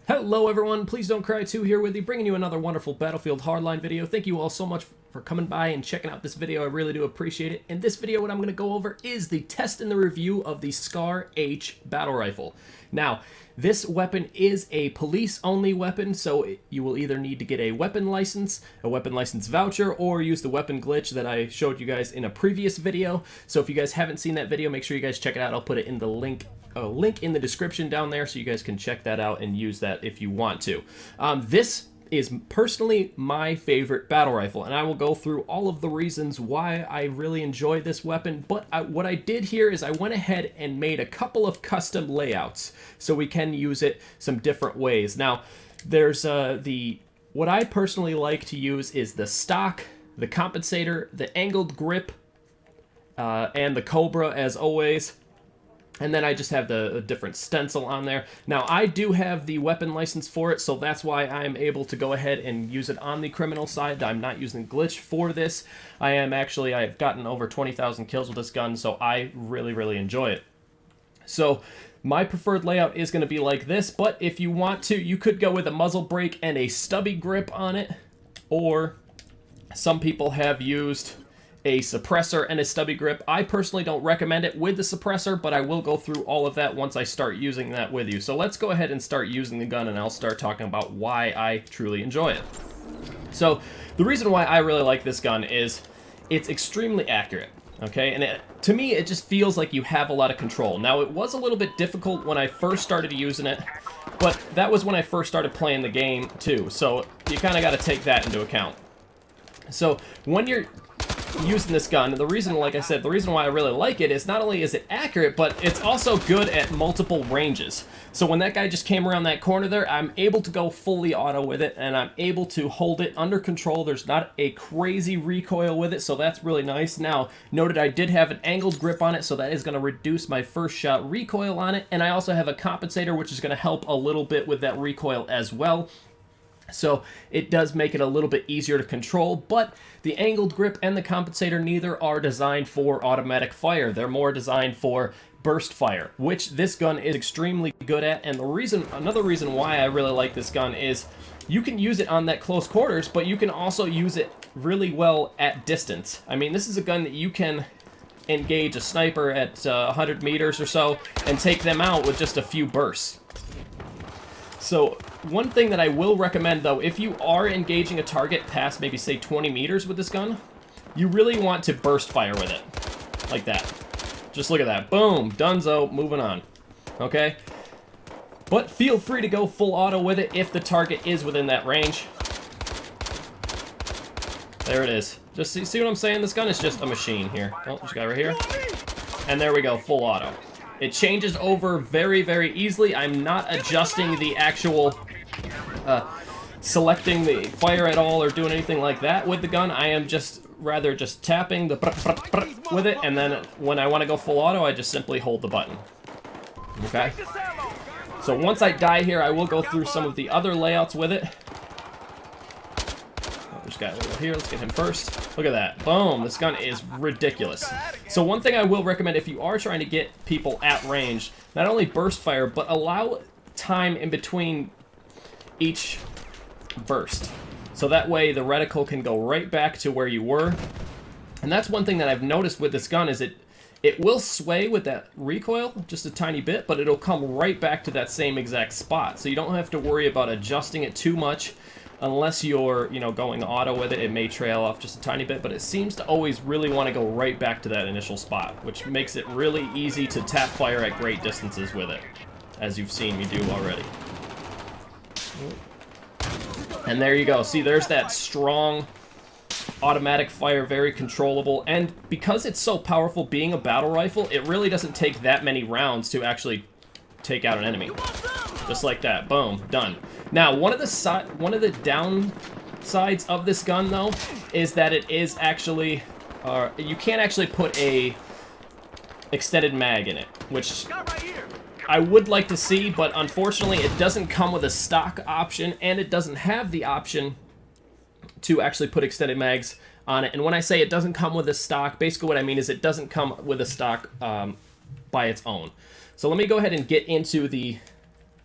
Hello everyone, Please Don't Cry 2 here with you, bringing you another wonderful Battlefield Hardline video. Thank you all so much for coming by and checking out this video. I really do appreciate it. In this video, what I'm going to go over is the test and the review of the Scar H battle rifle. Now, this weapon is a police-only weapon, so you will either need to get a weapon license voucher, or use the weapon glitch that I showed you guys in a previous video. So if you guys haven't seen that video, make sure you guys check it out. I'll put it in the link in the description down there so you guys can check that out and use that if you want to. This is personally my favorite battle rifle, and I will go through all of the reasons why I really enjoy this weapon. But what I did here is I went ahead and made a couple of custom layouts so we can use it some different ways. Now, there's what I personally like to use is the stock, the compensator, the angled grip, and the Cobra as always. And then I just have the different stencil on there. Now, I do have the weapon license for it, so that's why I'm able to go ahead and use it on the criminal side. I'm not using glitch for this. I've gotten over 20,000 kills with this gun, so I really, really enjoy it. So my preferred layout is going to be like this, but if you want to, you could go with a muzzle brake and a stubby grip on it, or some people have used a suppressor and a stubby grip. I personally don't recommend it with the suppressor, but I will go through all of that once I start using that with you. So let's go ahead and start using the gun, and I'll start talking about why I truly enjoy it. So the reason why I really like this gun is it's extremely accurate, okay? And to me, it just feels like you have a lot of control. Now, it was a little bit difficult when I first started using it, but that was when I first started playing the game too, so you kind of got to take that into account. So when you're using this gun, the reason, like I said, the reason why I really like it is not only is it accurate, but it's also good at multiple ranges. So when that guy just came around that corner there, I'm able to go fully auto with it, and I'm able to hold it under control. There's not a crazy recoil with it, so that's really nice. Now, noted I did have an angled grip on it, so that is going to reduce my first shot recoil on it, and I also have a compensator, which is going to help a little bit with that recoil as well. So it does make it a little bit easier to control, but the angled grip and the compensator neither are designed for automatic fire. They're more designed for burst fire, which this gun is extremely good at. And another reason why I really like this gun is you can use it on that close quarters, but you can also use it really well at distance. I mean, this is a gun that you can engage a sniper at 100 meters or so and take them out with just a few bursts. So one thing that I will recommend, though, if you are engaging a target past maybe, say, 20 meters with this gun, you really want to burst fire with it. Like that. Just look at that. Boom. Dunzo. Moving on. Okay? But feel free to go full auto with it if the target is within that range. There it is. Just see what I'm saying? This gun is just a machine here. Oh, there's a guy right here. And there we go. Full auto. It changes over very, very easily. I'm not adjusting the actual selecting the fire at all or doing anything like that with the gun. I am just tapping the with it, and then when I want to go full auto, I just simply hold the button. Okay? So once I die here, I will go through some of the other layouts with it. There's a guy over here. Let's get him first. Look at that. Boom. This gun is ridiculous. So one thing I will recommend if you are trying to get people at range, not only burst fire, but allow time in between each burst. So that way the reticle can go right back to where you were. And that's one thing that I've noticed with this gun is it will sway with that recoil just a tiny bit, but it'll come right back to that same exact spot. So you don't have to worry about adjusting it too much. Unless you're, going auto with it, it may trail off just a tiny bit, but it seems to always really want to go right back to that initial spot, which makes it really easy to tap fire at great distances with it, as you've seen me do already. And there you go. See, there's that strong automatic fire, very controllable, and because it's so powerful being a battle rifle, it really doesn't take that many rounds to actually take out an enemy. Just like that. Boom. Done. Now, one of the downsides of this gun, though, is that it is actually... you can't actually put a extended mag in it, which I would like to see, but unfortunately it doesn't come with a stock option, and it doesn't have the option to actually put extended mags on it. And when I say it doesn't come with a stock, basically what I mean is it doesn't come with a stock by its own. So let me go ahead and get into the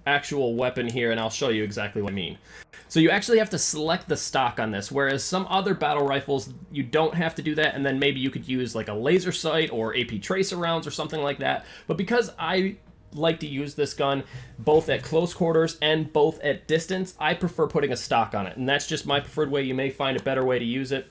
actual weapon here, and I'll show you exactly what I mean. So you actually have to select the stock on this, whereas some other battle rifles, you don't have to do that, and then maybe you could use like a laser sight or AP tracer rounds or something like that. But because I like to use this gun both at close quarters and both at distance, I prefer putting a stock on it, and that's just my preferred way. You may find a better way to use it,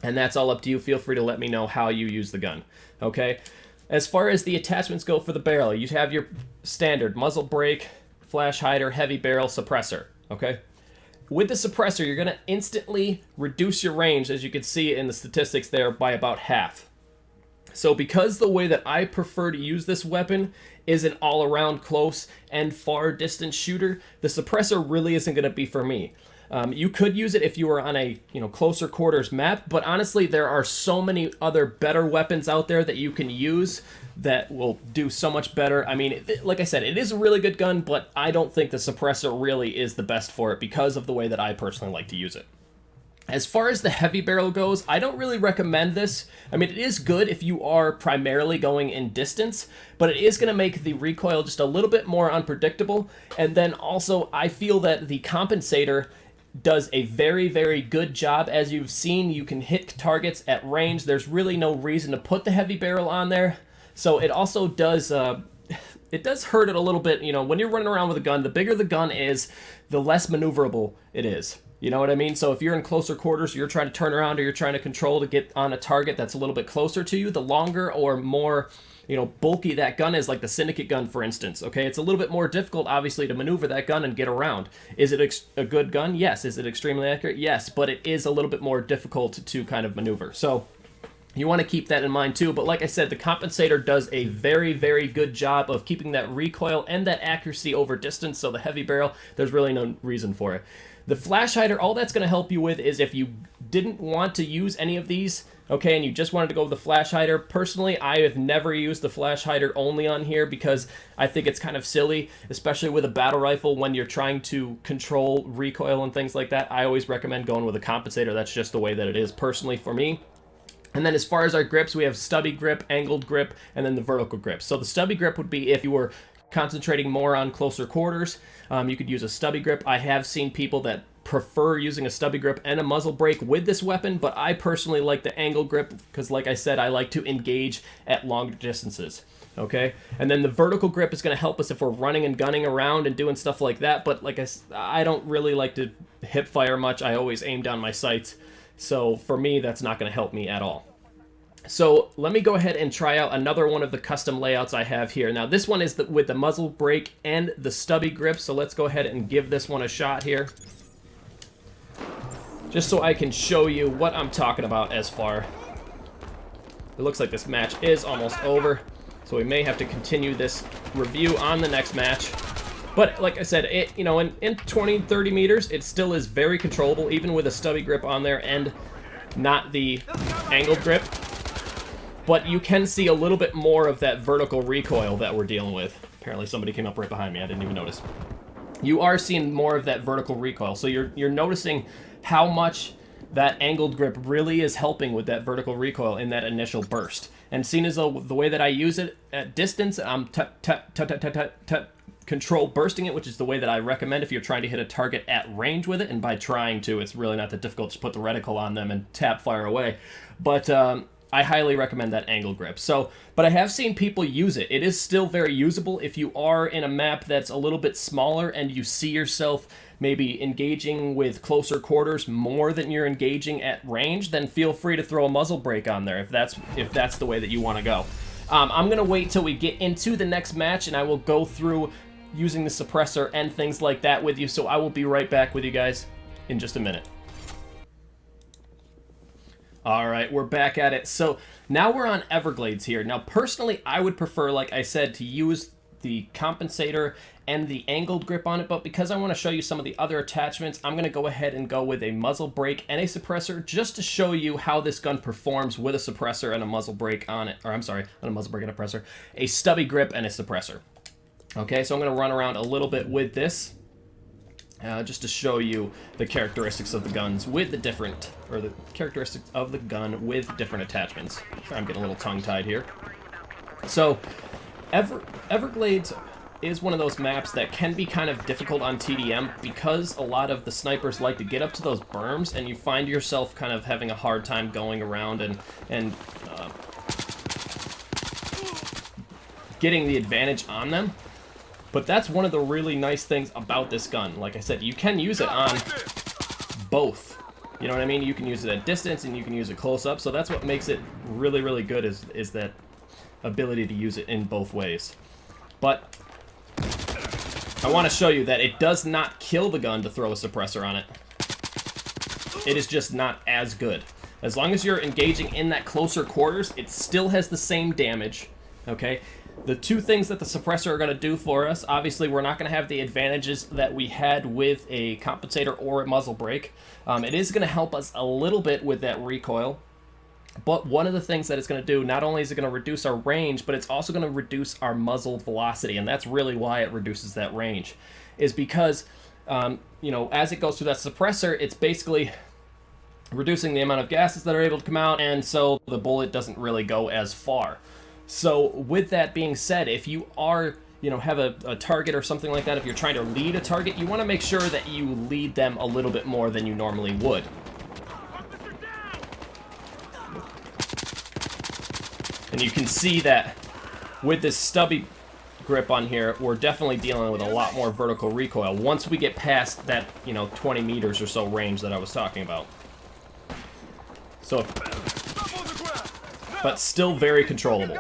and that's all up to you. Feel free to let me know how you use the gun, okay? As far as the attachments go for the barrel, you have your standard muzzle brake, flash hider, heavy barrel, suppressor, okay? With the suppressor, you're going to instantly reduce your range, as you can see in the statistics there, by about half. So because the way that I prefer to use this weapon is an all-around close and far distance shooter, the suppressor really isn't going to be for me. You could use it if you were on a closer quarters map, but honestly there are so many other better weapons out there that you can use that will do so much better. I mean, like I said, it is a really good gun, but I don't think the suppressor really is the best for it because of the way that I personally like to use it. As far as the heavy barrel goes, I don't really recommend this. I mean, it is good if you are primarily going in distance, but it is going to make the recoil just a little bit more unpredictable. And then also, I feel that the compensator does a very, very good job. As you've seen, you can hit targets at range. There's really no reason to put the heavy barrel on there. So it also does... it does hurt it a little bit. When you're running around with a gun, the bigger the gun is, the less maneuverable it is. You know what I mean? So if you're in closer quarters, you're trying to turn around or you're trying to control to get on a target that's a little bit closer to you, the longer or more, bulky that gun is, like the Syndicate gun, for instance, okay? It's a little bit more difficult, obviously, to maneuver that gun and get around. Is it a good gun? Yes. Is it extremely accurate? Yes. But it is a little bit more difficult to kind of maneuver. So you want to keep that in mind too. But like I said, the compensator does a very, very good job of keeping that recoil and that accuracy over distance. So the heavy barrel, there's really no reason for it. The flash hider, all that's going to help you with is if you didn't want to use any of these, okay, and you just wanted to go with the flash hider. Personally, I have never used the flash hider only on here because I think it's kind of silly, especially with a battle rifle when you're trying to control recoil and things like that. I always recommend going with a compensator. That's just the way that it is personally for me. And then as far as our grips, we have stubby grip, angled grip, and then the vertical grip. So the stubby grip would be if you were concentrating more on closer quarters. You could use a stubby grip. I have seen people that prefer using a stubby grip and a muzzle brake with this weapon, but I personally like the angle grip because, like I said, I like to engage at longer distances. Okay, and then the vertical grip is going to help us if we're running and gunning around and doing stuff like that. But like I don't really like to hip fire much. I always aim down my sights. So for me, that's not going to help me at all. So let me go ahead and try out another one of the custom layouts I have here. Now this one is with the muzzle brake and the stubby grip. So let's go ahead and give this one a shot here, just so I can show you what I'm talking about as far. It looks like this match is almost over, so we may have to continue this review on the next match. But like I said, in 20, 30 meters, it still is very controllable, even with a stubby grip on there and not the angled grip. But you can see a little bit more of that vertical recoil that we're dealing with. Apparently somebody came up right behind me. I didn't even notice. You are seeing more of that vertical recoil. So you're noticing how much that angled grip really is helping with that vertical recoil in that initial burst. And seeing as though the way that I use it at distance, I'm control bursting it, which is the way that I recommend if you're trying to hit a target at range with it. And by trying to, it's really not that difficult to put the reticle on them and tap fire away. But I highly recommend that angle grip. But I have seen people use it. It is still very usable if you are in a map that's a little bit smaller and you see yourself maybe engaging with closer quarters more than you're engaging at range, then feel free to throw a muzzle brake on there if that's the way that you want to go. I'm going to wait till we get into the next match and I will go through using the suppressor and things like that with you. So I will be right back with you guys in just a minute. All right, we're back at it. So now we're on Everglades here. Now, personally, I would prefer, like I said, to use the compensator and the angled grip on it, but because I want to show you some of the other attachments, I'm going to go ahead and go with a muzzle brake and a suppressor just to show you how this gun performs with a suppressor and a muzzle brake on it. Or I'm sorry, not a muzzle brake and a suppressor, a stubby grip and a suppressor. Okay, so I'm going to run around a little bit with this. Just to show you the characteristics of the guns with the different, or the characteristics of the gun with different attachments. I'm getting a little tongue-tied here. So, Everglades, is one of those maps that can be kind of difficult on TDM because a lot of the snipers like to get up to those berms, and you find yourself kind of having a hard time going around and getting the advantage on them. But that's one of the really nice things about this gun. Like I said, you can use it on both. You know what I mean? You can use it at distance and you can use it close up. So that's what makes it really, really good is that ability to use it in both ways. But I want to show you that it does not kill the gun to throw a suppressor on it. It is just not as good. As long as you're engaging in that closer quarters, it still has the same damage, okay? The two things that the suppressor are going to do for us, obviously we're not going to have the advantages that we had with a compensator or a muzzle brake. It is going to help us a little bit with that recoil. But one of the things that it's going to do, not only is it going to reduce our range, but it's also going to reduce our muzzle velocity. And that's really why it reduces that range, is because, you know, as it goes through that suppressor, it's basically reducing the amount of gases that are able to come out, and so the bullet doesn't really go as far. So with that being said, if you are, you know, have a target or something like that, if you're trying to lead a target, you want to make sure that you lead them a little bit more than you normally would. And you can see that with this stubby grip on here, we're definitely dealing with a lot more vertical recoil once we get past that, you know, 20 meters or so range that I was talking about. So, but still very controllable.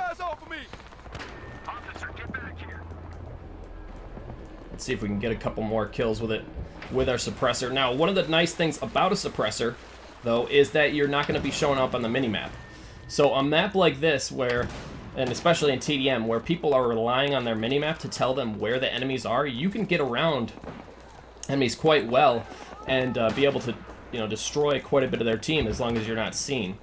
Let's see if we can get a couple more kills with it, with our suppressor. Now, one of the nice things about a suppressor, though, is that you're not going to be showing up on the minimap. So a map like this, where, and especially in TDM, where people are relying on their minimap to tell them where the enemies are, you can get around enemies quite well and be able to, you know, destroy quite a bit of their team as long as you're not seen.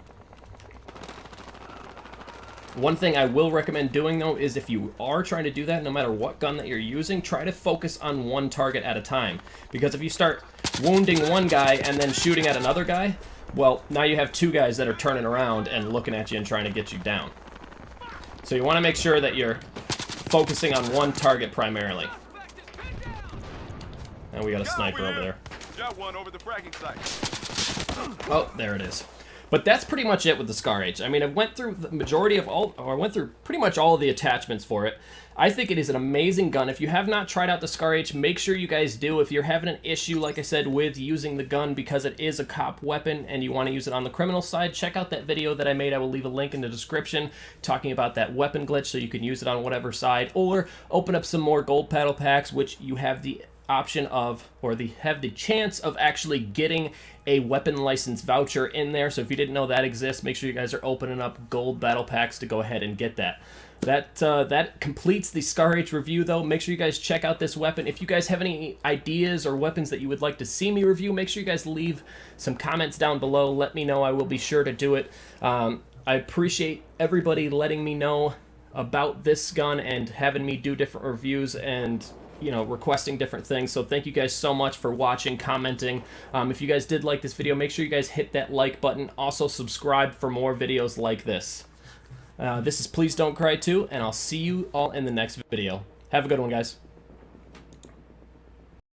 One thing I will recommend doing, though, is if you are trying to do that, no matter what gun that you're using, try to focus on one target at a time. Because if you start wounding one guy and then shooting at another guy, well, now you have two guys that are turning around and looking at you and trying to get you down. So you want to make sure that you're focusing on one target primarily. And we got a sniper over there. Got one over the fragging site. Oh, there it is. But that's pretty much it with the Scar H. I mean, I went through the majority of all, or I went through pretty much all of the attachments for it. I think it is an amazing gun. If you have not tried out the Scar H, make sure you guys do. If you're having an issue, like I said, with using the gun because it is a cop weapon and you want to use it on the criminal side, check out that video that I made. I will leave a link in the description talking about that weapon glitch so you can use it on whatever side, or open up some more gold battle packs, which you have the option of, or have the chance of actually getting a weapon license voucher in there. So if you didn't know that exists, make sure you guys are opening up gold battle packs to go ahead and get that. That completes the Scar H review, though. Make sure you guys check out this weapon. If you guys have any ideas or weapons that you would like to see me review, make sure you guys leave some comments down below. Let me know. I will be sure to do it. I appreciate everybody letting me know about this gun and having me do different reviews and, you know, requesting different things. So thank you guys so much for watching, commenting. If you guys did like this video, make sure you guys hit that like button. Also subscribe for more videos like this. This is Please Don't Cry 2, and I'll see you all in the next video. Have a good one, guys.